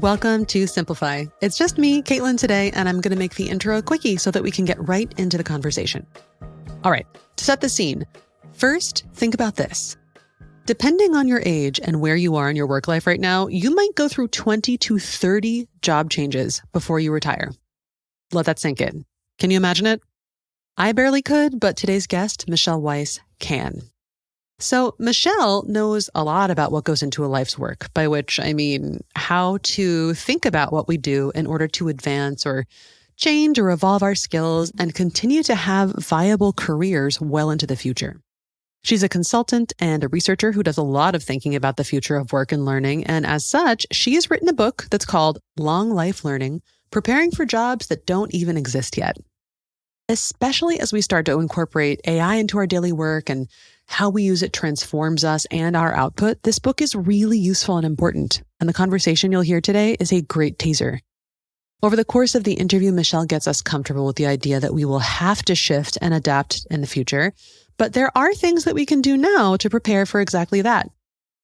Welcome to Simplify. It's just me, Caitlin, today, and I'm going to make the intro a quickie so that we can get right into the conversation. All right, to set the scene, first, think about this. Depending on your age and where you are in your work life right now, you might go through 20 to 30 job changes before you retire. Let that sink in. Can you imagine it? I barely could, but today's guest, Michelle Weise, can. So Michelle knows a lot about what goes into a life's work, by which I mean how to think about what we do in order to advance or change or evolve our skills and continue to have viable careers well into the future. She's a consultant and a researcher who does a lot of thinking about the future of work and learning. And as such, she has written a book that's called Long Life Learning, Preparing for Jobs That Don't Even Exist Yet. Especially as we start to incorporate AI into our daily work and how we use it transforms us and our output, this book is really useful and important. And the conversation you'll hear today is a great teaser. Over the course of the interview, Michelle gets us comfortable with the idea that we will have to shift and adapt in the future. But there are things that we can do now to prepare for exactly that.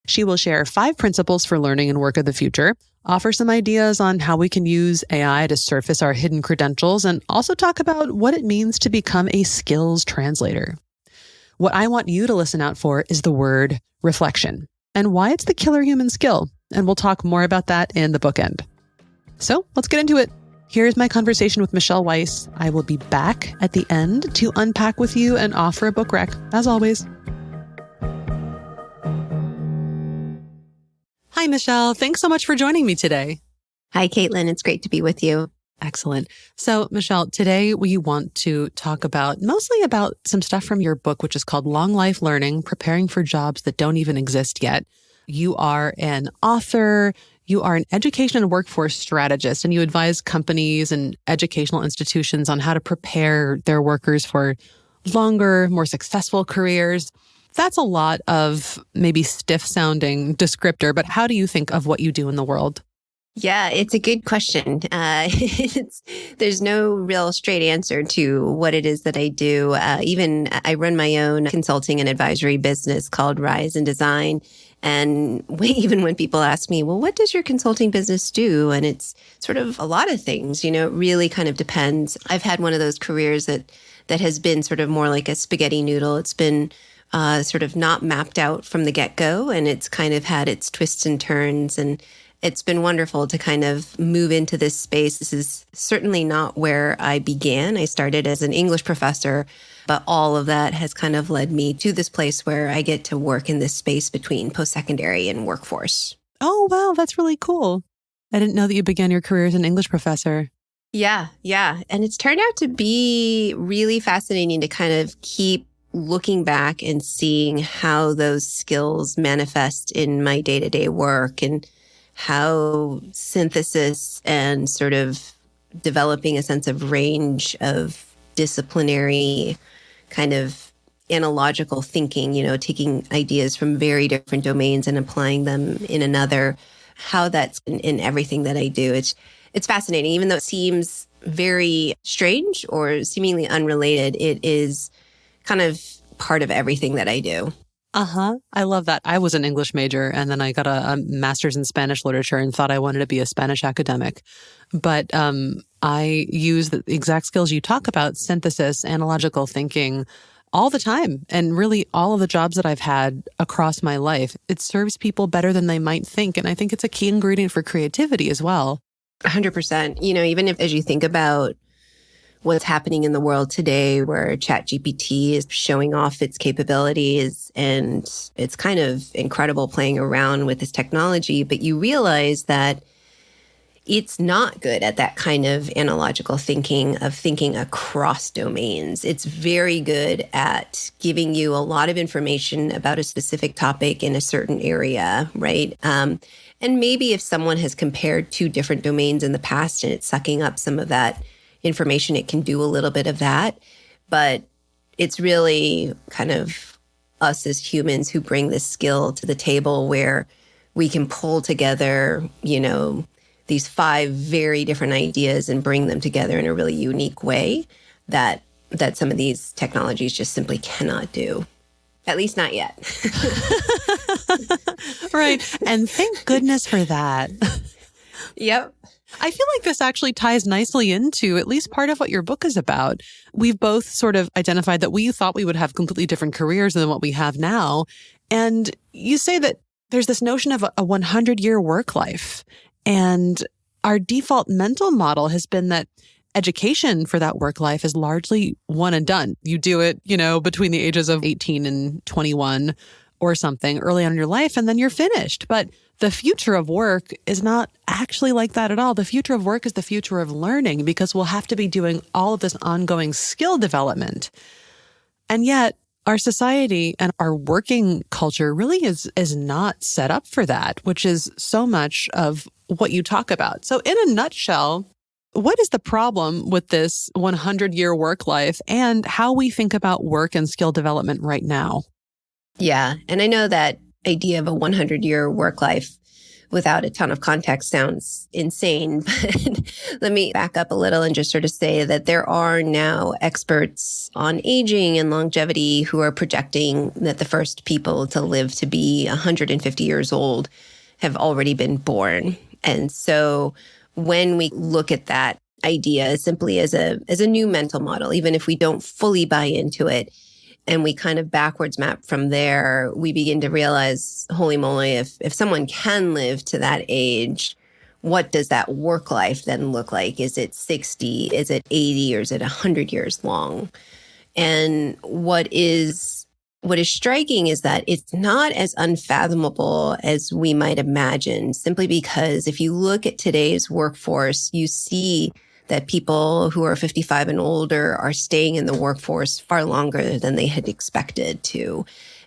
She will share 5 principles for learning and work of the future, offer some ideas on how we can use AI to surface our hidden credentials, and also talk about what it means to become a skills translator. What I want you to listen out for is the word reflection and why it's the killer human skill. And we'll talk more about that in the bookend. So let's get into it. Here's my conversation with Michelle Weise. I will be back at the end to unpack with you and offer a book rec, as always. Hi, Michelle. Thanks so much for joining me today. Hi, Caitlin. It's great to be with you. Excellent. So, Michelle, today we want to talk mostly about some stuff from your book, which is called Long Life Learning, Preparing for Jobs That Don't Even Exist Yet. You are an author, you are an education and workforce strategist, and you advise companies and educational institutions on how to prepare their workers for longer, more successful careers. That's a lot of maybe stiff-sounding descriptor, but how do you think of what you do in the world? Yeah, it's a good question. There's no real straight answer to what it is that I do. I run my own consulting and advisory business called Rise and Design. And even when people ask me, well, what does your consulting business do? And it's sort of a lot of things, it really kind of depends. I've had one of those careers that has been sort of more like a spaghetti noodle. It's been sort of not mapped out from the get-go, and it's kind of had its twists and turns, and it's been wonderful to kind of move into this space. This is certainly not where I began. I started as an English professor, but all of that has kind of led me to this place where I get to work in this space between post-secondary and workforce. Oh, wow. That's really cool. I didn't know that you began your career as an English professor. Yeah. And it's turned out to be really fascinating to kind of keep looking back and seeing how those skills manifest in my day-to-day work and how synthesis and sort of developing a sense of range of disciplinary kind of analogical thinking, taking ideas from very different domains and applying them in another, how that's in everything that I do. It's fascinating. Even though it seems very strange or seemingly unrelated, it is kind of part of everything that I do. I love that. I was an English major, and then I got a master's in Spanish literature and thought I wanted to be a Spanish academic. But I use the exact skills you talk about, synthesis, analogical thinking, all the time. And really all of the jobs that I've had across my life, it serves people better than they might think. And I think it's a key ingredient for creativity as well. 100%. Even if as you think about what's happening in the world today where ChatGPT is showing off its capabilities and it's kind of incredible playing around with this technology, but you realize that it's not good at that kind of analogical thinking of thinking across domains. It's very good at giving you a lot of information about a specific topic in a certain area, right? And maybe if someone has compared 2 different domains in the past and it's sucking up some of that information, it can do a little bit of that. But it's really kind of us as humans who bring this skill to the table where we can pull together, these 5 very different ideas and bring them together in a really unique way that some of these technologies just simply cannot do. At least not yet. Right. And thank goodness for that. Yep. I feel like this actually ties nicely into at least part of what your book is about. We've both sort of identified that we thought we would have completely different careers than what we have now. And you say that there's this notion of a 100-year work life. And our default mental model has been that education for that work life is largely one and done. You do it, between the ages of 18 and 21 or something early on in your life, and then you're finished. But the future of work is not actually like that at all. The future of work is the future of learning, because we'll have to be doing all of this ongoing skill development. And yet our society and our working culture really is not set up for that, which is so much of what you talk about. So in a nutshell, what is the problem with this 100-year work life and how we think about work and skill development right now? Yeah. And I know that idea of a 100-year work life without a ton of context sounds insane, but let me back up a little and just sort of say that there are now experts on aging and longevity who are projecting that the first people to live to be 150 years old have already been born. And so when we look at that idea simply as a new mental model, even if we don't fully buy into it, and we kind of backwards map from there, we begin to realize, holy moly, if someone can live to that age, what does that work life then look like? Is it 60? Is it 80? Or is it 100 years long? And what is striking is that it's not as unfathomable as we might imagine, simply because if you look at today's workforce, you see that people who are 55 and older are staying in the workforce far longer than they had expected to.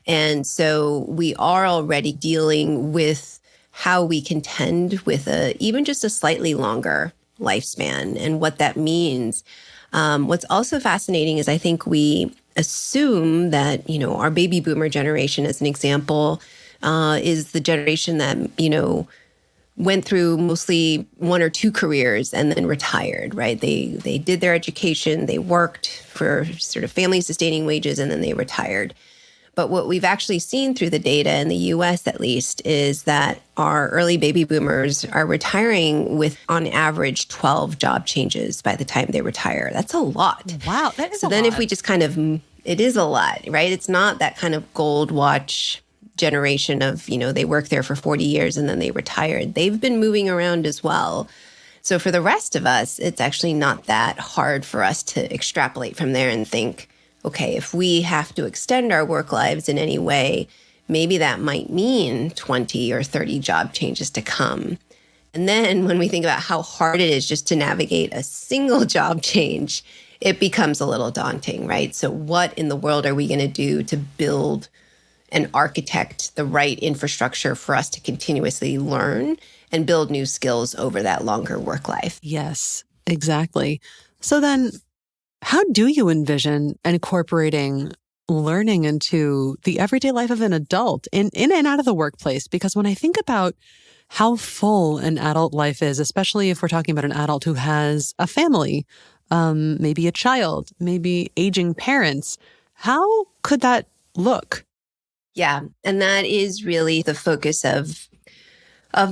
And so we are already dealing with how we contend with even just a slightly longer lifespan and what that means. What's also fascinating is I think we assume that, our baby boomer generation, as an example, is the generation that, went through mostly one or two careers and then retired, right? They did their education, they worked for sort of family sustaining wages, and then they retired. But what we've actually seen through the data in the US, at least, is that our early baby boomers are retiring with, on average, 12 job changes by the time they retire. That's a lot. Wow, that is a lot. So then if we just it is a lot, right? It's not that kind of gold watch generation of, they worked there for 40 years and then they retired. They've been moving around as well. So for the rest of us, it's actually not that hard for us to extrapolate from there and think, okay, if we have to extend our work lives in any way, maybe that might mean 20 or 30 job changes to come. And then when we think about how hard it is just to navigate a single job change, it becomes a little daunting, right? So what in the world are we going to do to build and architect the right infrastructure for us to continuously learn and build new skills over that longer work life? Yes, exactly. So then how do you envision incorporating learning into the everyday life of an adult in and out of the workplace? Because when I think about how full an adult life is, especially if we're talking about an adult who has a family, maybe a child, maybe aging parents, how could that look? Yeah, and that is really the focus of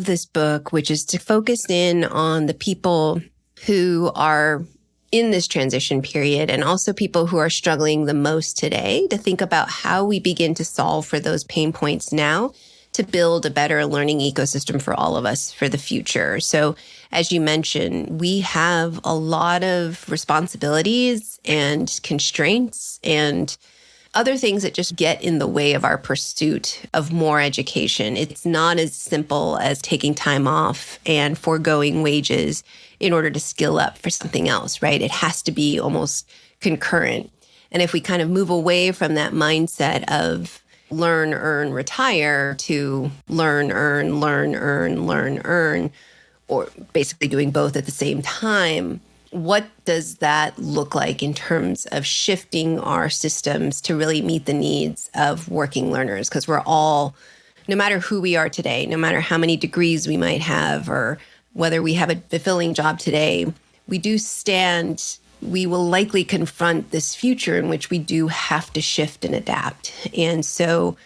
this book, which is to focus in on the people who are in this transition period and also people who are struggling the most today, to think about how we begin to solve for those pain points now to build a better learning ecosystem for all of us for the future. So as you mentioned, we have a lot of responsibilities and constraints and other things that just get in the way of our pursuit of more education. It's not as simple as taking time off and foregoing wages in order to skill up for something else, right? It has to be almost concurrent. And if we kind of move away from that mindset of learn, earn, retire to learn, earn, learn, earn, learn, earn, or basically doing both at the same time, what does that look like in terms of shifting our systems to really meet the needs of working learners? Because we're all, no matter who we are today, no matter how many degrees we might have, or whether we have a fulfilling job today, we will likely confront this future in which we do have to shift and adapt. And so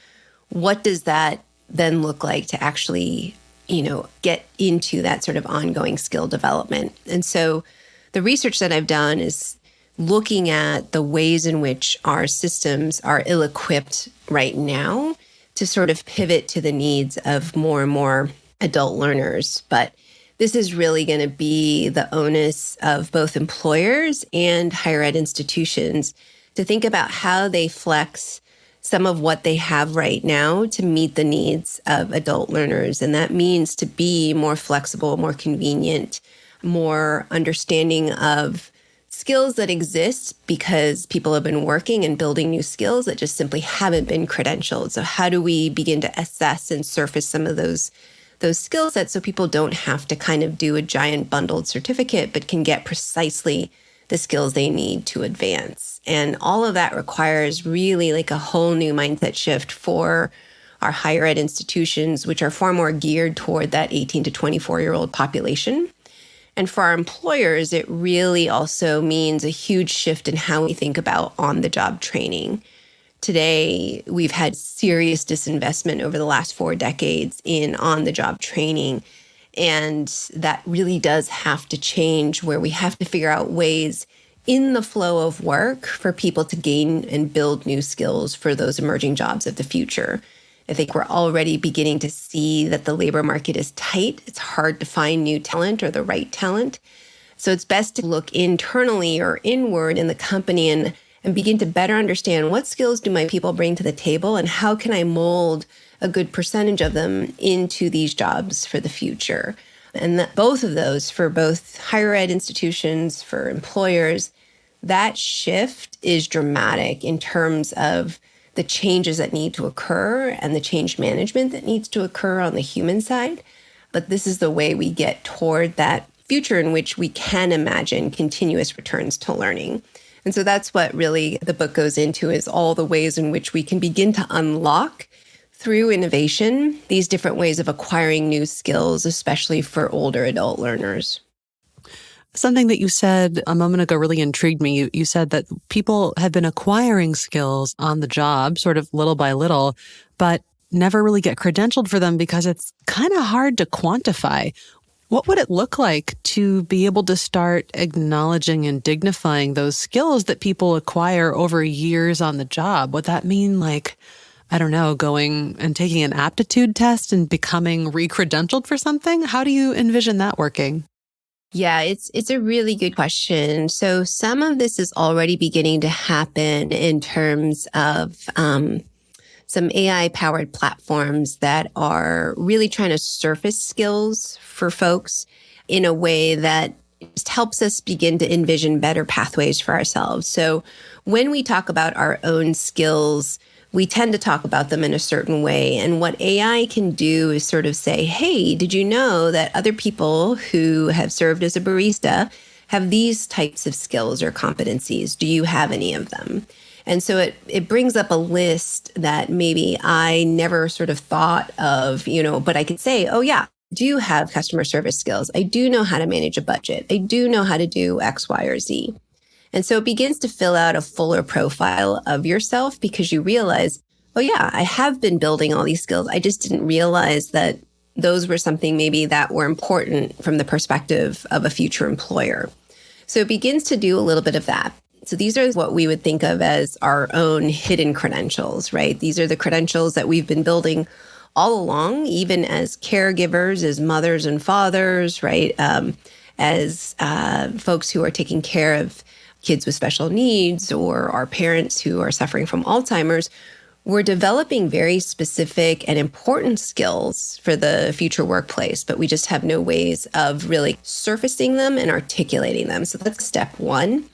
what does that then look like to actually get into that sort of ongoing skill development. And so the research that I've done is looking at the ways in which our systems are ill-equipped right now to sort of pivot to the needs of more and more adult learners. But this is really going to be the onus of both employers and higher ed institutions to think about how they flex some of what they have right now to meet the needs of adult learners. And that means to be more flexible, more convenient, more understanding of skills that exist because people have been working and building new skills that just simply haven't been credentialed. So how do we begin to assess and surface some of those skill sets so people don't have to kind of do a giant bundled certificate, but can get precisely the skills they need to advance? And all of that requires really like a whole new mindset shift for our higher ed institutions, which are far more geared toward that 18 to 24-year-old population. And for our employers, it really also means a huge shift in how we think about on-the-job training. Today, we've had serious disinvestment over the last 4 decades in on-the-job training. And that really does have to change, where we have to figure out ways in the flow of work for people to gain and build new skills for those emerging jobs of the future. I think we're already beginning to see that the labor market is tight. It's hard to find new talent or the right talent. So it's best to look internally or inward in the company and begin to better understand what skills do my people bring to the table and how can I mold a good percentage of them into these jobs for the future. And that both of those, for both higher ed institutions, for employers, that shift is dramatic in terms of the changes that need to occur and the change management that needs to occur on the human side. But this is the way we get toward that future in which we can imagine continuous returns to learning. And so that's what really the book goes into, is all the ways in which we can begin to unlock through innovation these different ways of acquiring new skills, especially for older adult learners. Something that you said a moment ago really intrigued me. You said that people have been acquiring skills on the job, sort of little by little, but never really get credentialed for them because it's kind of hard to quantify. What would it look like to be able to start acknowledging and dignifying those skills that people acquire over years on the job? Would that mean going and taking an aptitude test and becoming re-credentialed for something? How do you envision that working? Yeah, it's a really good question. So some of this is already beginning to happen in terms of some AI-powered platforms that are really trying to surface skills for folks in a way that just helps us begin to envision better pathways for ourselves. So when we talk about our own skills, we tend to talk about them in a certain way. And what AI can do is sort of say, hey, did you know that other people who have served as a barista have these types of skills or competencies? Do you have any of them? And so it brings up a list that maybe I never sort of thought of, but I could say, oh yeah, I do have customer service skills. I do know how to manage a budget. I do know how to do X, Y, or Z. And so it begins to fill out a fuller profile of yourself because you realize, oh yeah, I have been building all these skills. I just didn't realize that those were something maybe that were important from the perspective of a future employer. So it begins to do a little bit of that. So these are what we would think of as our own hidden credentials, right? These are the credentials that we've been building all along, even as caregivers, as mothers and fathers, right? As folks who are taking care of kids with special needs or our parents who are suffering from Alzheimer's. We're developing very specific and important skills for the future workplace, but we just have no ways of really surfacing them and articulating them. So that's step one.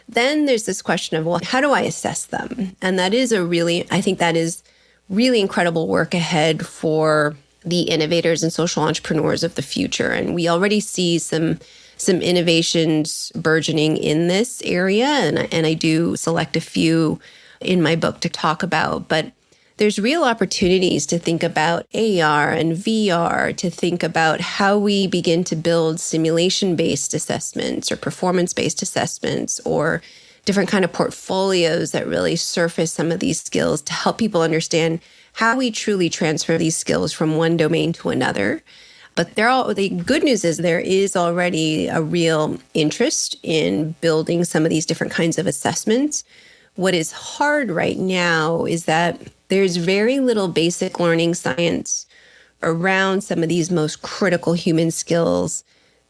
Then there's this question of, well, how do I assess them? And that is I think that is really incredible work ahead for the innovators and social entrepreneurs of the future. And we already see some innovations burgeoning in this area. And I do select a few in my book to talk about. But there's real opportunities to think about AR and VR, to think about how we begin to build simulation-based assessments or performance-based assessments or different kind of portfolios that really surface some of these skills to help people understand how we truly transfer these skills from one domain to another. But the good news is there is already a real interest in building some of these different kinds of assessments. What is hard right now is that there's very little basic learning science around some of these most critical human skills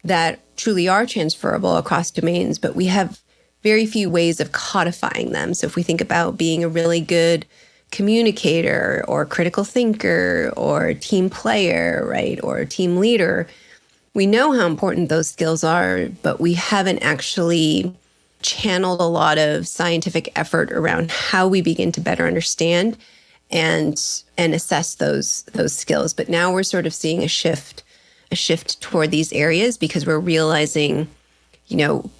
that truly are transferable across domains, but we have very few ways of codifying them. So if we think about being a really good communicator or critical thinker or team player, right, or team leader, we know how important those skills are, but we haven't actually channeled a lot of scientific effort around how we begin to better understand and assess those skills. But now we're sort of seeing a shift toward these areas because we're realizing,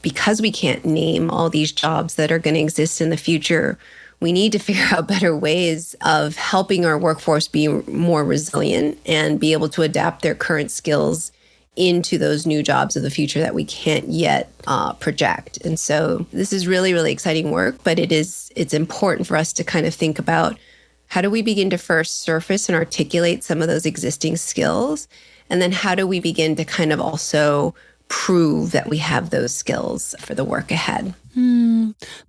because we can't name all these jobs that are going to exist in the future, we need to figure out better ways of helping our workforce be more resilient and be able to adapt their current skills into those new jobs of the future that we can't yet project. And so this is really, really exciting work, but it's important for us to kind of think about how do we begin to first surface and articulate some of those existing skills? And then how do we begin to kind of also prove that we have those skills for the work ahead?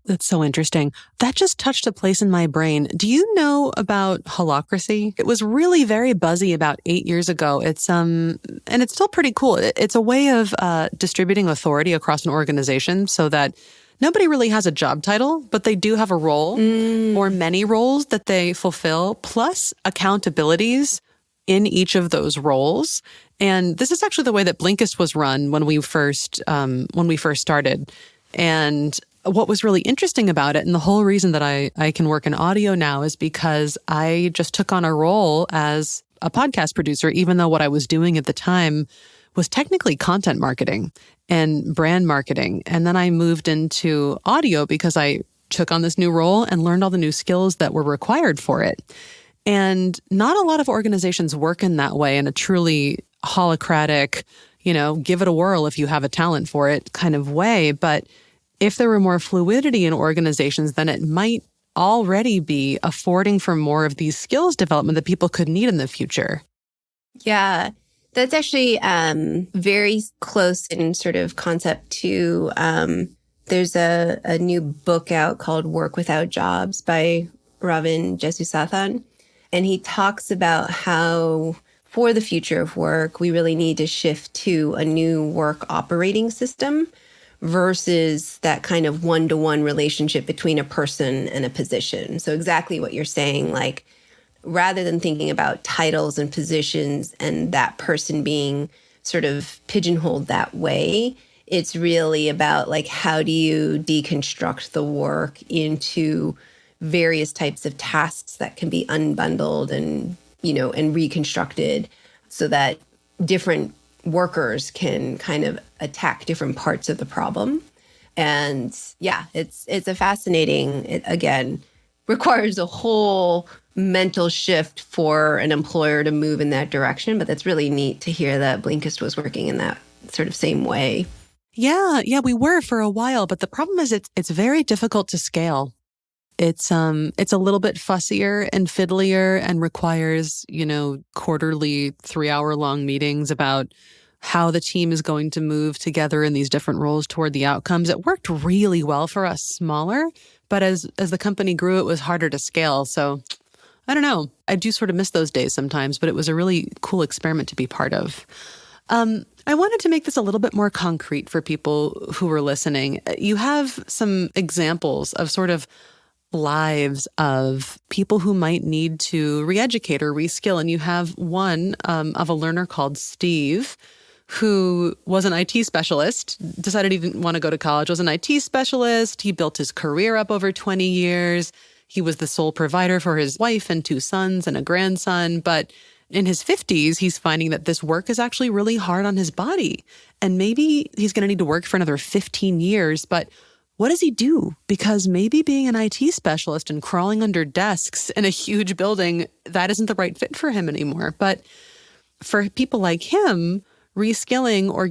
That's so interesting. That just touched a place in my brain. Do you know about holacracy? It was really very buzzy about 8 years ago. And it's still pretty cool. It's a way of distributing authority across an organization so that nobody really has a job title, but they do have a role or many roles that they fulfill, plus accountabilities in each of those roles. And this is actually the way that Blinkist was run when we first started. And what was really interesting about it, and the whole reason that I can work in audio now, is because I just took on a role as a podcast producer, even though what I was doing at the time was technically content marketing and brand marketing. And then I moved into audio because I took on this new role and learned all the new skills that were required for it. And not a lot of organizations work in that way, in a truly holacratic, give it a whirl if you have a talent for it kind of way. But if there were more fluidity in organizations, then it might already be affording for more of these skills development that people could need in the future. Yeah, that's actually very close in sort of concept to, there's a new book out called Work Without Jobs by Ravin Jesusathan. And he talks about how for the future of work, we really need to shift to a new work operating system versus that kind of one-to-one relationship between a person and a position. So exactly what you're saying, like rather than thinking about titles and positions and that person being sort of pigeonholed that way, it's really about like, how do you deconstruct the work into various types of tasks that can be unbundled and reconstructed so that different workers can kind of attack different parts of the problem. And yeah, it's a fascinating, it again requires a whole mental shift for an employer to move in that direction. But that's really neat to hear that Blinkist was working in that sort of same way. Yeah, we were for a while, but the problem is it's very difficult to scale. It's a little bit fussier and fiddlier and requires, quarterly 3-hour-long meetings about how the team is going to move together in these different roles toward the outcomes. It worked really well for us smaller, but as the company grew, it was harder to scale. So I don't know. I do sort of miss those days sometimes, but it was a really cool experiment to be part of. I wanted to make this a little bit more concrete for people who were listening. You have some examples of sort of lives of people who might need to re-educate or reskill. And you have one of a learner called Steve, who was an IT specialist, decided he didn't want to go to college, was an IT specialist. He built his career up over 20 years. He was the sole provider for his wife and 2 sons and a grandson. But in his 50s, he's finding that this work is actually really hard on his body. And maybe he's going to need to work for another 15 years. But what does he do? Because maybe being an IT specialist and crawling under desks in a huge building, that isn't the right fit for him anymore. But for people like him, reskilling or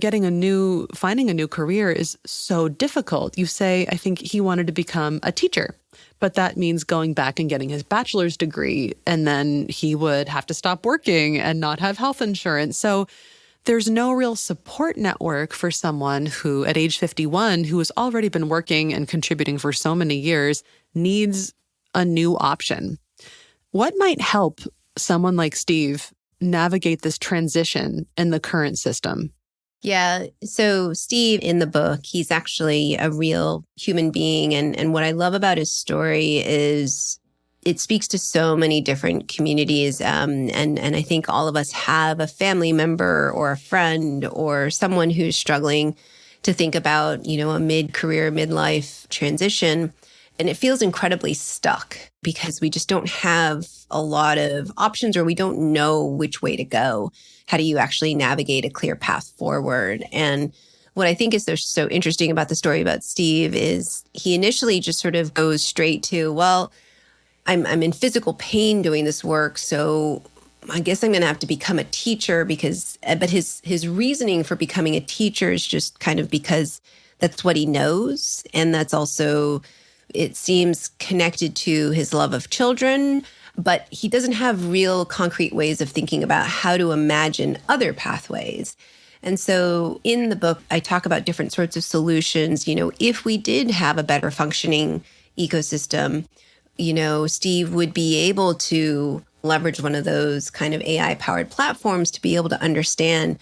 finding a new career is so difficult. You say, I think he wanted to become a teacher, but that means going back and getting his bachelor's degree. And then he would have to stop working and not have health insurance. So there's no real support network for someone who, at age 51, who has already been working and contributing for so many years, needs a new option. What might help someone like Steve navigate this transition in the current system? Yeah. So Steve in the book, he's actually a real human being. And what I love about his story is it speaks to so many different communities. And I think all of us have a family member or a friend or someone who's struggling to think about, a mid-career, midlife transition. And it feels incredibly stuck because we just don't have a lot of options, or we don't know which way to go. How do you actually navigate a clear path forward? And what I think is so interesting about the story about Steve is he initially just sort of goes straight to, well, I'm in physical pain doing this work, so I guess I'm going to have to become a teacher but his reasoning for becoming a teacher is just kind of because that's what he knows. And that's also, it seems, connected to his love of children, but he doesn't have real concrete ways of thinking about how to imagine other pathways. And so in the book, I talk about different sorts of solutions. If we did have a better functioning ecosystem, Steve would be able to leverage one of those kind of AI-powered platforms to be able to understand,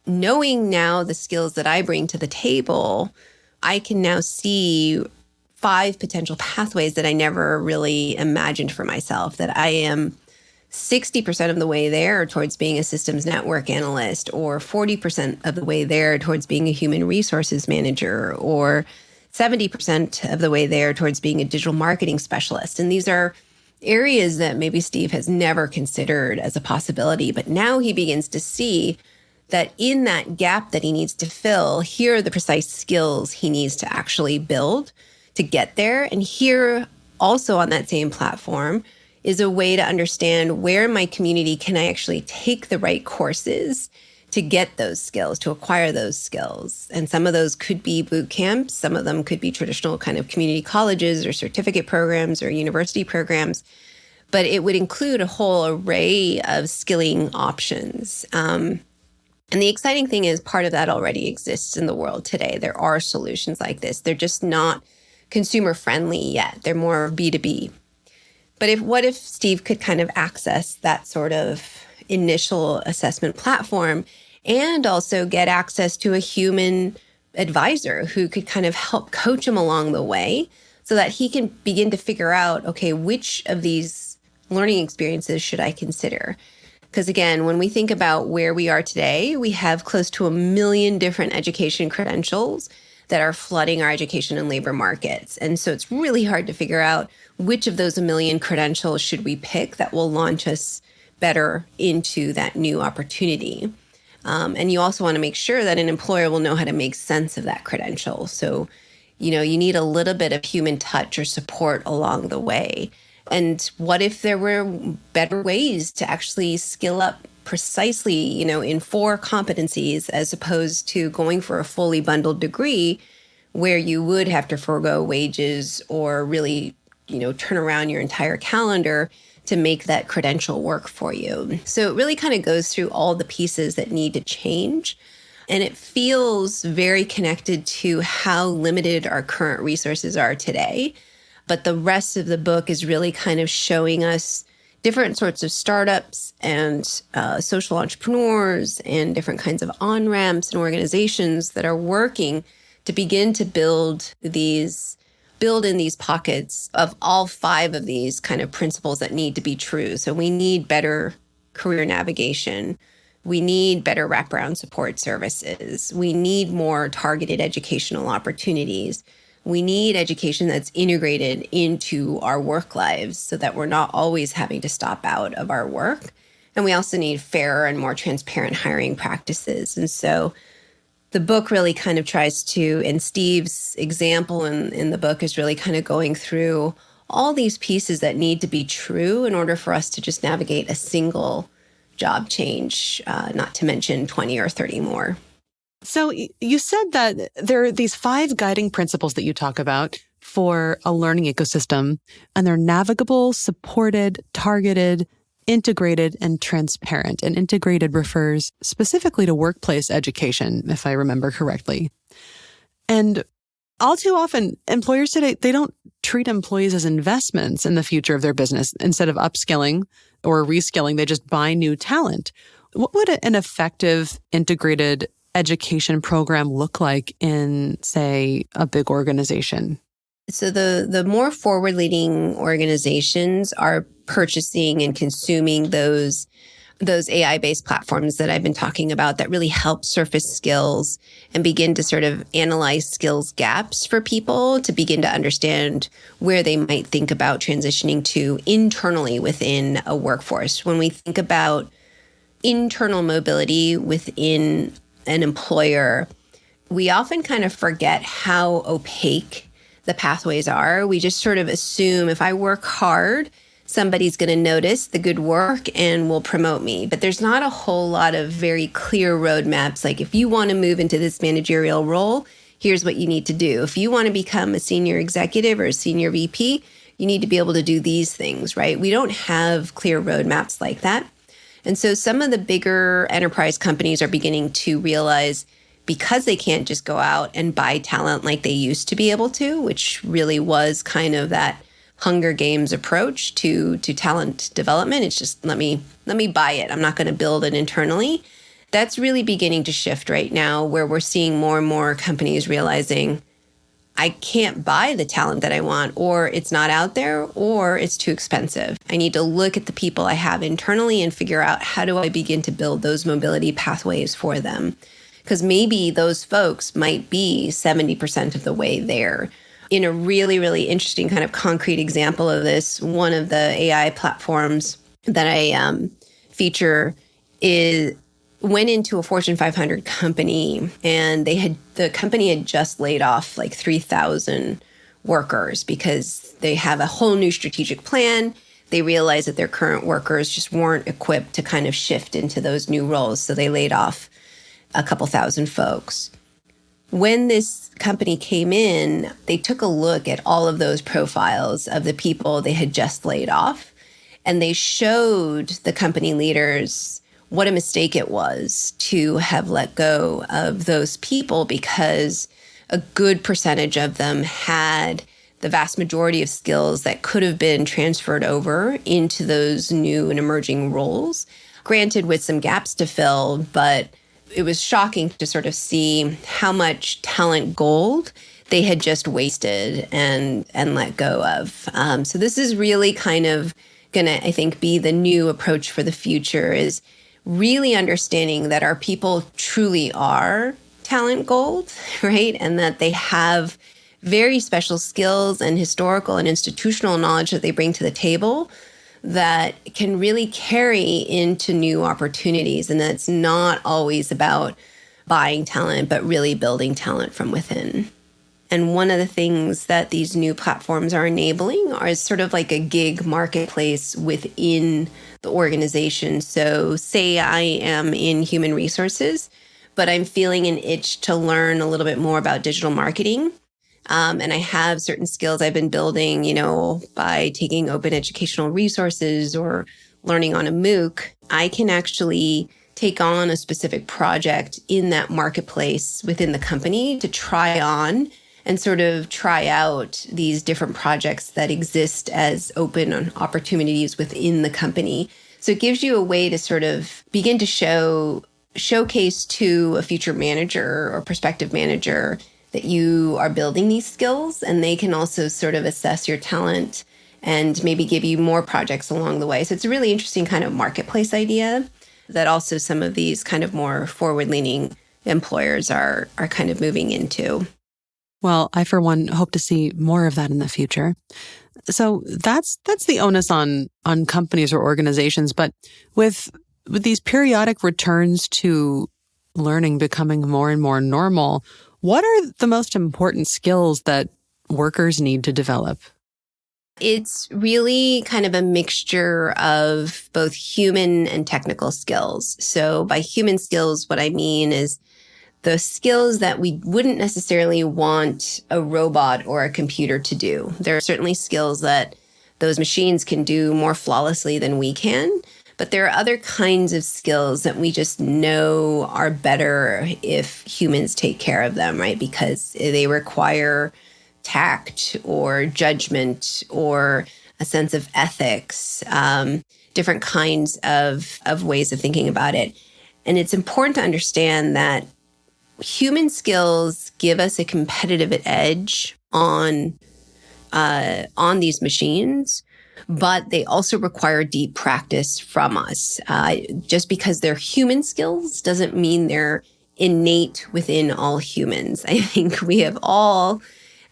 knowing now the skills that I bring to the table, I can now see 5 potential pathways that I never really imagined for myself, that I am 60% of the way there towards being a systems network analyst, or 40% of the way there towards being a human resources manager, or 70% of the way there towards being a digital marketing specialist. And these are areas that maybe Steve has never considered as a possibility, but now he begins to see that in that gap that he needs to fill, here are the precise skills he needs to actually build to get there. And here, also on that same platform, is a way to understand where in my community can I actually take the right courses to get those skills, to acquire those skills. And some of those could be boot camps. Some of them could be traditional kind of community colleges or certificate programs or university programs. But it would include a whole array of skilling options. And the exciting thing is part of that already exists in the world today. There are solutions like this. They're just not consumer friendly yet. They're more B2B. But what if Steve could kind of access that sort of initial assessment platform and also get access to a human advisor who could kind of help coach him along the way so that he can begin to figure out, okay, which of these learning experiences should I consider? Because again, when we think about where we are today, we have close to 1 million different education credentials that are flooding our education and labor markets. And so it's really hard to figure out which of those 1 million credentials should we pick that will launch us better into that new opportunity. And you also want to make sure that an employer will know how to make sense of that credential. So, you need a little bit of human touch or support along the way. And what if there were better ways to actually skill up precisely, in 4 competencies, as opposed to going for a fully bundled degree where you would have to forego wages or really, turn around your entire calendar to make that credential work for you. So it really kind of goes through all the pieces that need to change. And it feels very connected to how limited our current resources are today. But the rest of the book is really kind of showing us different sorts of startups and social entrepreneurs and different kinds of on-ramps and organizations that are working to begin to build in these pockets of all 5 of these kind of principles that need to be true. So we need better career navigation. We need better wraparound support services. We need more targeted educational opportunities. We need education that's integrated into our work lives so that we're not always having to stop out of our work. And we also need fairer and more transparent hiring practices. And so the book really kind of tries to, and Steve's example in the book is really kind of going through all these pieces that need to be true in order for us to just navigate a single job change, not to mention 20 or 30 more. So you said that there are these 5 guiding principles that you talk about for a learning ecosystem, and they're navigable, supported, targeted, integrated and transparent. And integrated refers specifically to workplace education, if I remember correctly. And all too often, employers today, they don't treat employees as investments in the future of their business. Instead of upskilling or reskilling, they just buy new talent. What would an effective integrated education program look like in, say, a big organization? So the more forward-leaning organizations are purchasing and consuming those AI-based platforms that I've been talking about that really help surface skills and begin to sort of analyze skills gaps for people to begin to understand where they might think about transitioning to internally within a workforce. When we think about internal mobility within an employer, we often kind of forget how opaque the pathways are. We just sort of assume if I work hard, somebody's going to notice the good work and will promote me. But there's not a whole lot of very clear roadmaps. Like if you want to move into this managerial role, here's what you need to do. If you want to become a senior executive or a senior VP, you need to be able to do these things, right? We don't have clear roadmaps like that. And so some of the bigger enterprise companies are beginning to realize, because they can't just go out and buy talent like they used to be able to, which really was kind of that Hunger Games approach to talent development. It's just let me buy it. I'm not going to build it internally. That's really beginning to shift right now, where we're seeing more and more companies realizing I can't buy the talent that I want, or it's not out there, or it's too expensive. I need to look at the people I have internally and figure out how do I begin to build those mobility pathways for them. Because maybe those folks might be 70% of the way there. In a really, really interesting kind of concrete example of this, one of the AI platforms that I feature went into a Fortune 500 company, and the company had just laid off like 3,000 workers because they have a whole new strategic plan. They realized that their current workers just weren't equipped to kind of shift into those new roles. So they laid off a couple thousand folks. When this company came in, they took a look at all of those profiles of the people they had just laid off, and they showed the company leaders what a mistake it was to have let go of those people, because a good percentage of them had the vast majority of skills that could have been transferred over into those new and emerging roles, granted with some gaps to fill, but it was shocking to sort of see how much talent gold they had just wasted and let go of. So this is really kind of going to, I think, be the new approach for the future, is really understanding that our people truly are talent gold, right? And that they have very special skills and historical and institutional knowledge that they bring to the table that can really carry into new opportunities. And that's not always about buying talent, but really building talent from within. And one of the things that these new platforms are enabling is sort of like a gig marketplace within the organization. So say I am in human resources, but I'm feeling an itch to learn a little bit more about digital marketing. And I have certain skills I've been building, by taking open educational resources or learning on a MOOC. I can actually take on a specific project in that marketplace within the company to try on and sort of try out these different projects that exist as open opportunities within the company. So it gives you a way to sort of begin to showcase to a future manager or prospective manager that you are building these skills, and they can also sort of assess your talent and maybe give you more projects along the way. So it's a really interesting kind of marketplace idea that also some of these kind of more forward-leaning employers are kind of moving into. Well, I, for one, hope to see more of that in the future. So that's the onus on companies or organizations. But with these periodic returns to learning becoming more and more normal, what are the most important skills that workers need to develop? It's really kind of a mixture of both human and technical skills. So by human skills, what I mean is the skills that we wouldn't necessarily want a robot or a computer to do. There are certainly skills that those machines can do more flawlessly than we can. But there are other kinds of skills that we just know are better if humans take care of them, right? Because they require tact or judgment or a sense of ethics, different kinds of ways of thinking about it. And it's important to understand that human skills give us a competitive edge on these machines, but they also require deep practice from us. Just because they're human skills doesn't mean they're innate within all humans. I think we have all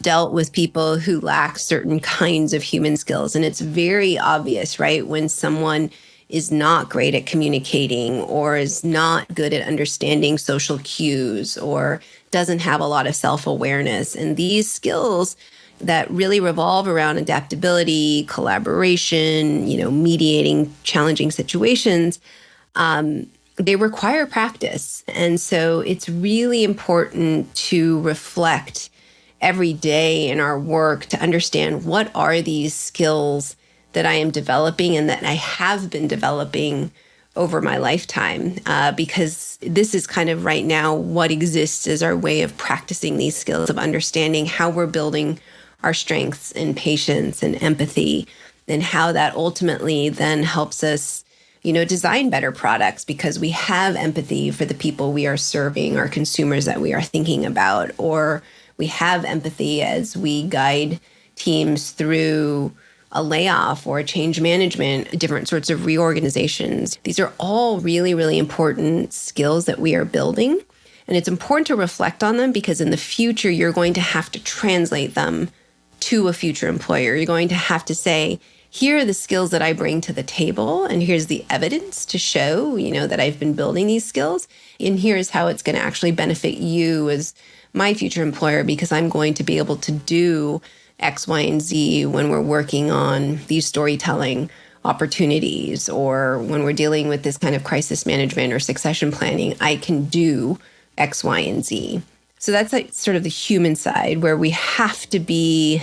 dealt with people who lack certain kinds of human skills. And it's very obvious, right? When someone is not great at communicating or is not good at understanding social cues or doesn't have a lot of self-awareness. And these skills that really revolve around adaptability, collaboration, mediating challenging situations, they require practice. And so it's really important to reflect every day in our work to understand what are these skills that I am developing and that I have been developing over my lifetime, because this is kind of right now what exists as our way of practicing these skills, of understanding how we're building our strengths and patience and empathy, and how that ultimately then helps us, design better products because we have empathy for the people we are serving, our consumers that we are thinking about, or we have empathy as we guide teams through a layoff or a change management, different sorts of reorganizations. These are all really, really important skills that we are building. And it's important to reflect on them because in the future, you're going to have to translate them to a future employer. You're going to have to say, here are the skills that I bring to the table, and here's the evidence to show, that I've been building these skills. And here's how it's going to actually benefit you as my future employer, because I'm going to be able to do X, Y, and Z when we're working on these storytelling opportunities, or when we're dealing with this kind of crisis management or succession planning. I can do X, Y, and Z. So that's like sort of the human side, where we have to be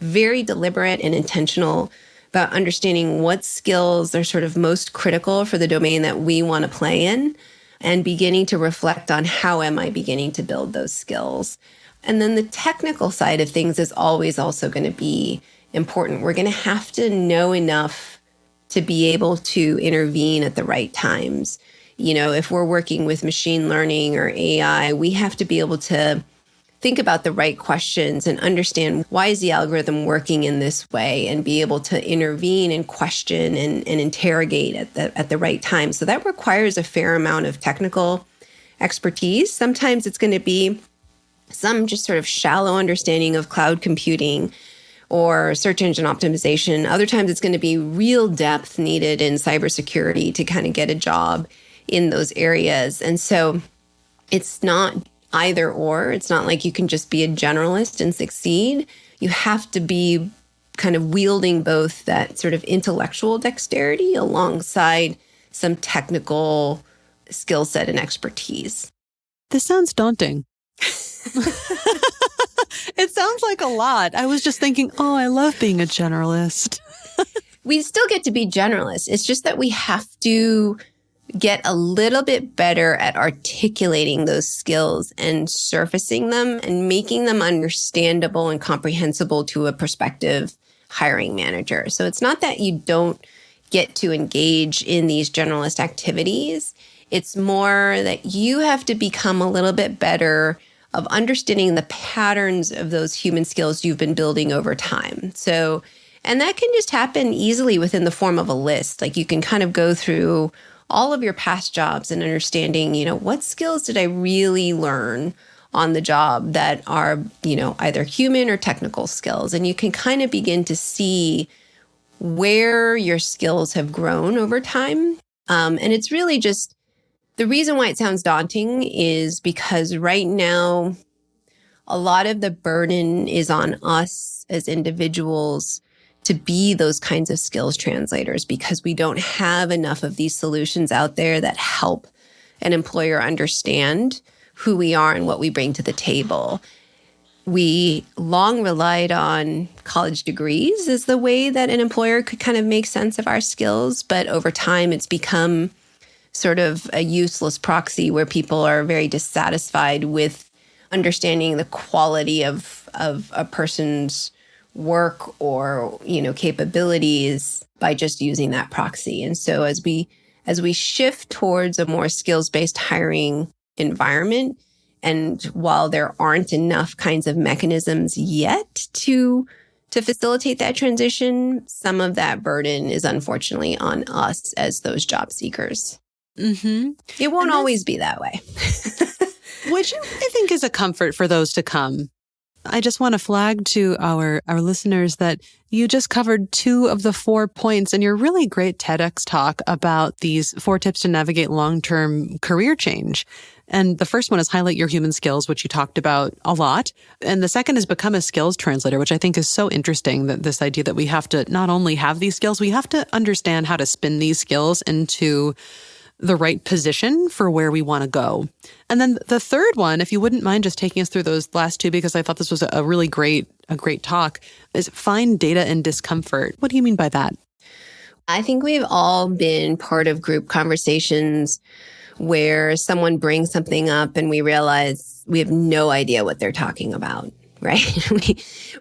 very deliberate and intentional about understanding what skills are sort of most critical for the domain that we want to play in, and beginning to reflect on how am I beginning to build those skills. And then the technical side of things is always also going to be important. We're going to have to know enough to be able to intervene at the right times. If we're working with machine learning or AI, we have to be able to think about the right questions and understand why is the algorithm working in this way, and be able to intervene and question and interrogate at the right time. So that requires a fair amount of technical expertise. Sometimes it's going to be some just sort of shallow understanding of cloud computing or search engine optimization. Other times it's going to be real depth needed in cybersecurity to kind of get a job in those areas. And so it's not either or. It's not like you can just be a generalist and succeed. You have to be kind of wielding both that sort of intellectual dexterity alongside some technical skill set and expertise. This sounds daunting. It sounds like a lot. I was just thinking, I love being a generalist. We still get to be generalists. It's just that we have to get a little bit better at articulating those skills and surfacing them and making them understandable and comprehensible to a prospective hiring manager. So it's not that you don't get to engage in these generalist activities. It's more that you have to become a little bit better of understanding the patterns of those human skills you've been building over time. So, and that can just happen easily within the form of a list. Like you can kind of go through all of your past jobs and understanding, what skills did I really learn on the job that are, either human or technical skills. And you can kind of begin to see where your skills have grown over time. And it's really just, the reason why it sounds daunting is because right now, a lot of the burden is on us as individuals to be those kinds of skills translators, because we don't have enough of these solutions out there that help an employer understand who we are and what we bring to the table. We long relied on college degrees as the way that an employer could kind of make sense of our skills. But over time, it's become sort of a useless proxy where people are very dissatisfied with understanding the quality of a person's work or, capabilities by just using that proxy. And so as we shift towards a more skills-based hiring environment, and while there aren't enough kinds of mechanisms yet to facilitate that transition, some of that burden is unfortunately on us as those job seekers. Mm-hmm. It won't always be that way. Which I think is a comfort for those to come. I just want to flag to our listeners that you just covered 2 of the 4 points in your really great TEDx talk about these 4 tips to navigate long-term career change. And the first one is highlight your human skills, which you talked about a lot. And the second is become a skills translator, which I think is so interesting, that this idea that we have to not only have these skills, we have to understand how to spin these skills into the right position for where we want to go. And then the third one, if you wouldn't mind just taking us through those last 2, because I thought this was a really great talk, is find data in discomfort. What do you mean by that? I think we've all been part of group conversations where someone brings something up and we realize we have no idea what they're talking about, right?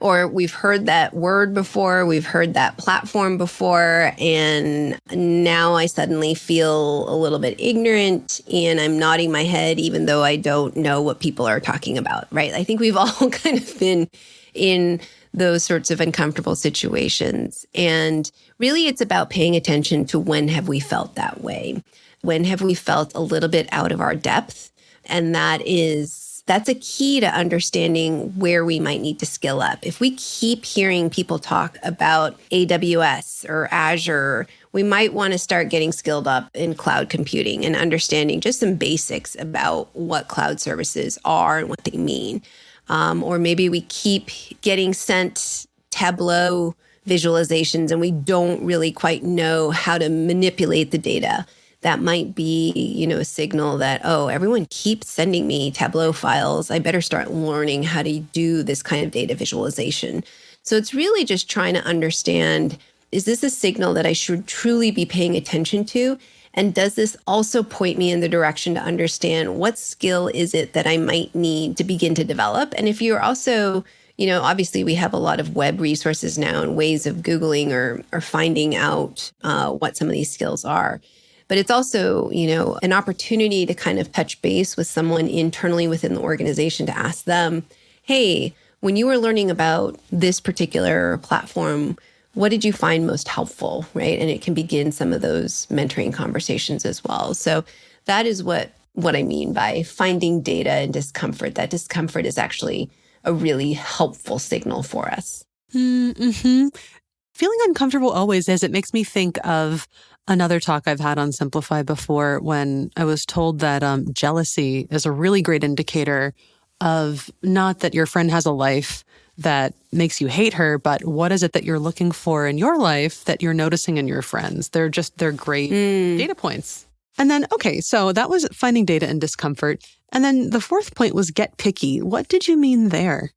We've heard that word before, we've heard that platform before, and now I suddenly feel a little bit ignorant and I'm nodding my head even though I don't know what people are talking about, right? I think we've all kind of been in those sorts of uncomfortable situations. And really it's about paying attention to when have we felt that way? When have we felt a little bit out of our depth? And that's a key to understanding where we might need to skill up. If we keep hearing people talk about AWS or Azure, we might want to start getting skilled up in cloud computing and understanding just some basics about what cloud services are and what they mean. Or maybe we keep getting sent Tableau visualizations and we don't really quite know how to manipulate the data. That might be, a signal that, everyone keeps sending me Tableau files. I better start learning how to do this kind of data visualization. So it's really just trying to understand, is this a signal that I should truly be paying attention to? And does this also point me in the direction to understand what skill is it that I might need to begin to develop? And if you're also, obviously we have a lot of web resources now and ways of Googling or finding out what some of these skills are. But it's also, an opportunity to kind of touch base with someone internally within the organization to ask them, hey, when you were learning about this particular platform, what did you find most helpful, right? And it can begin some of those mentoring conversations as well. So that is what I mean by finding data in discomfort. That discomfort is actually a really helpful signal for us. Mm-hmm. Feeling uncomfortable always is. It makes me think of another talk I've had on Simplify before when I was told that jealousy is a really great indicator of not that your friend has a life that makes you hate her, but what is it that you're looking for in your life that you're noticing in your friends? They're great data points. And then, okay, so that was finding data in discomfort. And then the 4th point was get picky. What did you mean there?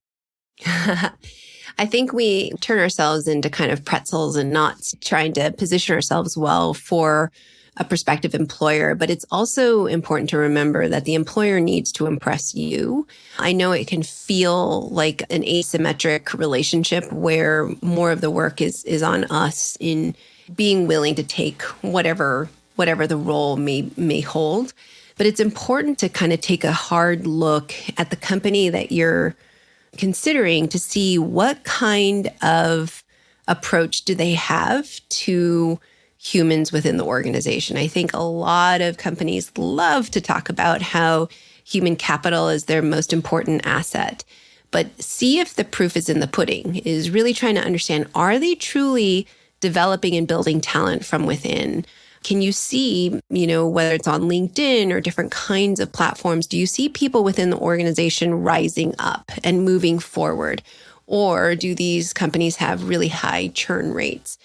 I think we turn ourselves into kind of pretzels and not trying to position ourselves well for a prospective employer. But it's also important to remember that the employer needs to impress you. I know it can feel like an asymmetric relationship where more of the work is on us in being willing to take whatever the role may hold. But it's important to kind of take a hard look at the company that you're considering to see what kind of approach do they have to humans within the organization. I think a lot of companies love to talk about how human capital is their most important asset. But see if the proof is in the pudding, is really trying to understand, are they truly developing and building talent from within? Can you see, whether it's on LinkedIn or different kinds of platforms, do you see people within the organization rising up and moving forward? Or do these companies have really high churn rates?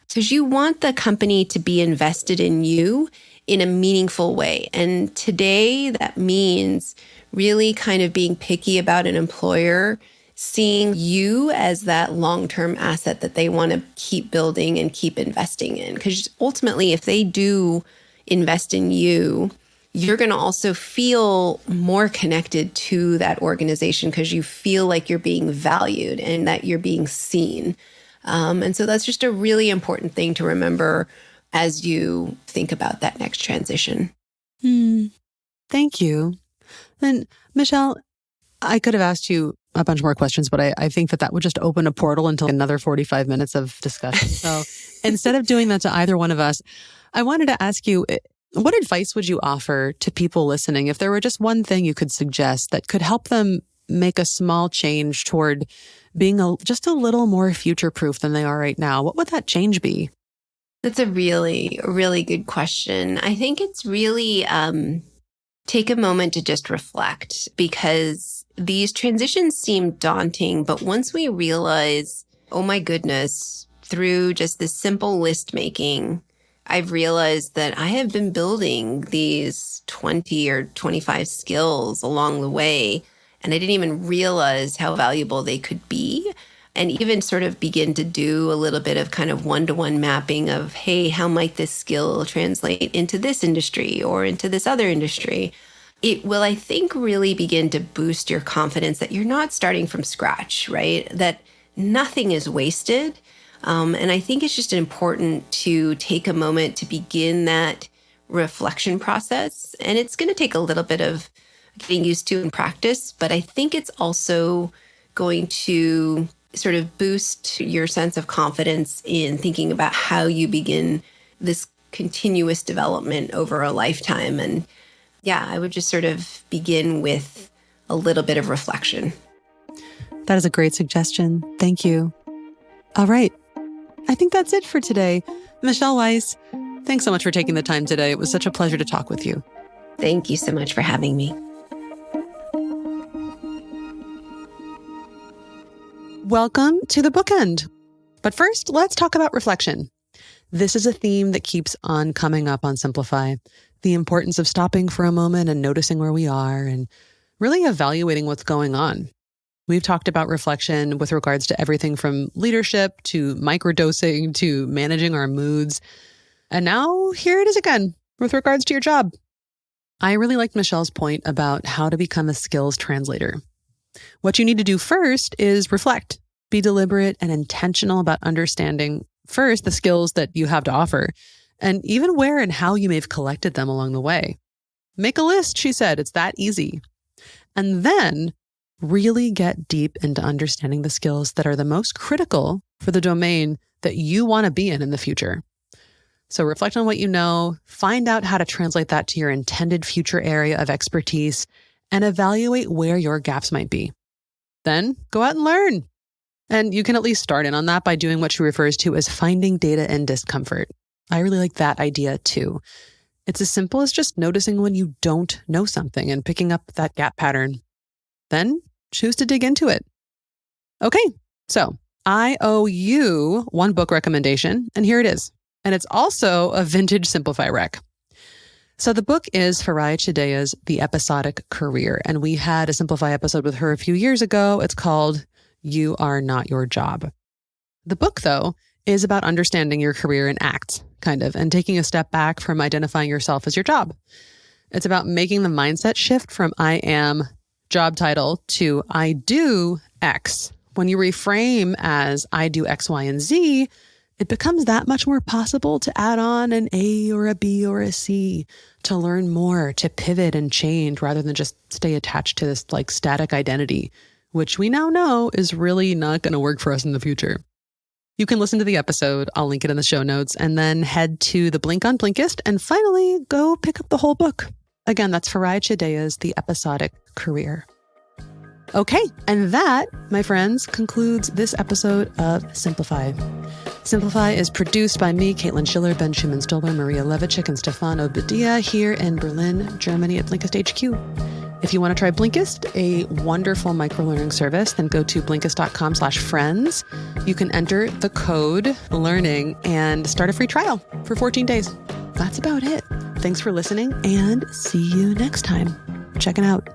Because you want the company to be invested in you in a meaningful way. And today that means really kind of being picky about an employer seeing you as that long-term asset that they want to keep building and keep investing in. Because ultimately, if they do invest in you, you're going to also feel more connected to that organization because you feel like you're being valued and that you're being seen. And so that's just a really important thing to remember as you think about that next transition. Thank you. And Michelle, I could have asked you a bunch more questions, but I think that would just open a portal until another 45 minutes of discussion. So instead of doing that to either one of us, I wanted to ask you, what advice would you offer to people listening if there were just one thing you could suggest that could help them make a small change toward being just a little more future-proof than they are right now? What would that change be? That's a really, really good question. I think it's really take a moment to just reflect, because these transitions seem daunting, but once we realize, oh my goodness, through just this simple list making, I've realized that I have been building these 20 or 25 skills along the way, and I didn't even realize how valuable they could be. And even sort of begin to do a little bit of kind of one-to-one mapping of, hey, how might this skill translate into this industry or into this other industry? It will, I think, really begin to boost your confidence that you're not starting from scratch, right? That nothing is wasted. And I think it's just important to take a moment to begin that reflection process. And it's going to take a little bit of getting used to and practice, but I think it's also going to sort of boost your sense of confidence in thinking about how you begin this continuous development over a lifetime. And yeah, I would just sort of begin with a little bit of reflection. That is a great suggestion. Thank you. All right. I think that's it for today. Michelle Weise, thanks so much for taking the time today. It was such a pleasure to talk with you. Thank you so much for having me. Welcome to the bookend. But first, let's talk about reflection. This is a theme that keeps on coming up on Simplify. The importance of stopping for a moment and noticing where we are and really evaluating what's going on. We've talked about reflection with regards to everything from leadership to microdosing to managing our moods. And now here it is again with regards to your job. I really liked Michelle's point about how to become a skills translator. What you need to do first is reflect, be deliberate and intentional about understanding first the skills that you have to offer, and even where and how you may have collected them along the way. Make a list, she said. It's that easy. And then really get deep into understanding the skills that are the most critical for the domain that you want to be in the future. So reflect on what you know, find out how to translate that to your intended future area of expertise, and evaluate where your gaps might be. Then go out and learn. And you can at least start in on that by doing what she refers to as finding data in discomfort. I really like that idea too. It's as simple as just noticing when you don't know something and picking up that gap pattern. Then choose to dig into it. Okay, so I owe you one book recommendation, and here it is. And it's also a vintage Simplify rec. So the book is Farai Chideya's The Episodic Career, and we had a Simplify episode with her a few years ago. It's called You Are Not Your Job. The book, though, is about understanding your career in acts, kind of, and taking a step back from identifying yourself as your job. It's about making the mindset shift from I am job title to I do X. When you reframe as I do X, Y, and Z, it becomes that much more possible to add on an A or a B or a C, to learn more, to pivot and change rather than just stay attached to this like static identity, which we now know is really not going to work for us in the future. You can listen to the episode. I'll link it in the show notes, and then head to the Blink on Blinkist and finally go pick up the whole book. Again, that's Farai Chideya's The Episodic Career. Okay, and that, my friends, concludes this episode of Simplify. Simplify is produced by me, Caitlin Schiller, Ben Schuman-Stoler, Maria Levacic, and Stéphane Obadia here in Berlin, Germany at Blinkist HQ. If you want to try Blinkist, a wonderful microlearning service, then go to blinkist.com/friends. You can enter the code LEARNING and start a free trial for 14 days. That's about it. Thanks for listening and see you next time. Check it out.